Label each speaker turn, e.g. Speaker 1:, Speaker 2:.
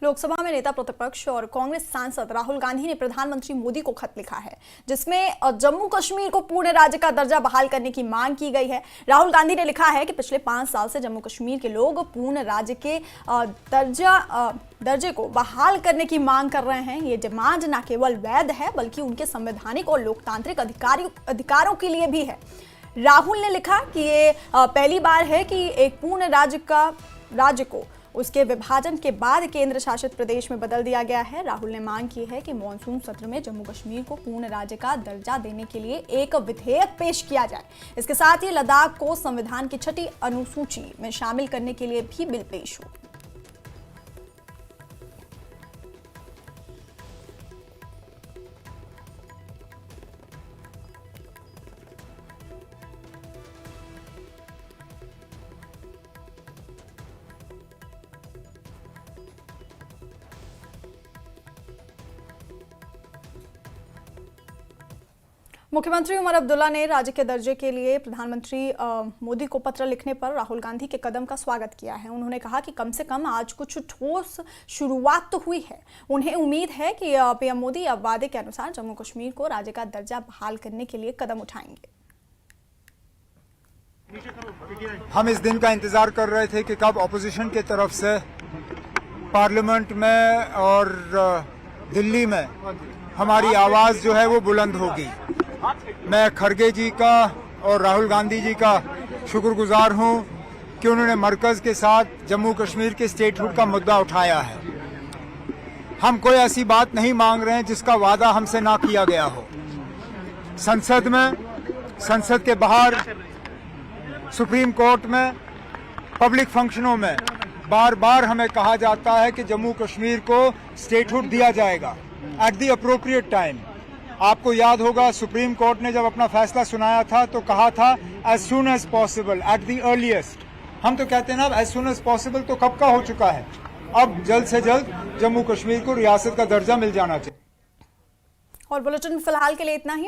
Speaker 1: लोकसभा में नेता प्रतिपक्ष और कांग्रेस सांसद राहुल गांधी ने प्रधानमंत्री मोदी को खत लिखा है, जिसमें जम्मू कश्मीर को पूर्ण राज्य का दर्जा बहाल करने की मांग की गई है। राहुल गांधी ने लिखा है कि पिछले 5 साल से जम्मू कश्मीर के लोग पूर्ण राज्य के दर्जे को बहाल करने की मांग कर रहे हैं। ये डिमांड न केवल वैध है बल्कि उनके संवैधानिक और लोकतांत्रिक अधिकारों के लिए भी है। राहुल ने लिखा कि ये पहली बार है कि एक पूर्ण राज्य को उसके विभाजन के बाद केंद्र शासित प्रदेश में बदल दिया गया है। राहुल ने मांग की है कि मॉनसून सत्र में जम्मू कश्मीर को पूर्ण राज्य का दर्जा देने के लिए एक विधेयक पेश किया जाए। इसके साथ ही लद्दाख को संविधान की 6ठी अनुसूची में शामिल करने के लिए भी बिल पेश हो। मुख्यमंत्री उमर अब्दुल्ला ने राज्य के दर्जे के लिए प्रधानमंत्री मोदी को पत्र लिखने पर राहुल गांधी के कदम का स्वागत किया है। उन्होंने कहा कि कम से कम आज कुछ ठोस शुरुआत तो हुई है। उन्हें उम्मीद है कि पीएम मोदी अब वादे के अनुसार जम्मू कश्मीर को राज्य का दर्जा बहाल करने के लिए कदम उठाएंगे।
Speaker 2: हम इस दिन का इंतजार कर रहे थे कि कब ऑपोजिशन की तरफ से पार्लियामेंट में और दिल्ली में हमारी आवाज जो है वो बुलंद होगी। मैं खड़गे जी का और राहुल गांधी जी का शुक्रगुजार हूं कि उन्होंने मरकज के साथ जम्मू कश्मीर के स्टेटहुड का मुद्दा उठाया है। हम कोई ऐसी बात नहीं मांग रहे हैं जिसका वादा हमसे ना किया गया हो। संसद में, संसद के बाहर, सुप्रीम कोर्ट में, पब्लिक फंक्शनों में बार बार हमें कहा जाता है कि जम्मू कश्मीर को स्टेटहुड दिया जाएगा एट द अप्रोप्रिएट टाइम। आपको याद होगा सुप्रीम कोर्ट ने जब अपना फैसला सुनाया था तो कहा था as soon as possible, at the earliest. हम तो कहते हैं ना एज सून एज पॉसिबल तो कब का हो चुका है। अब जल्द से जल्द जम्मू कश्मीर को रियासत का दर्जा मिल जाना चाहिए।
Speaker 1: और बुलेटिन फिलहाल के लिए इतना ही।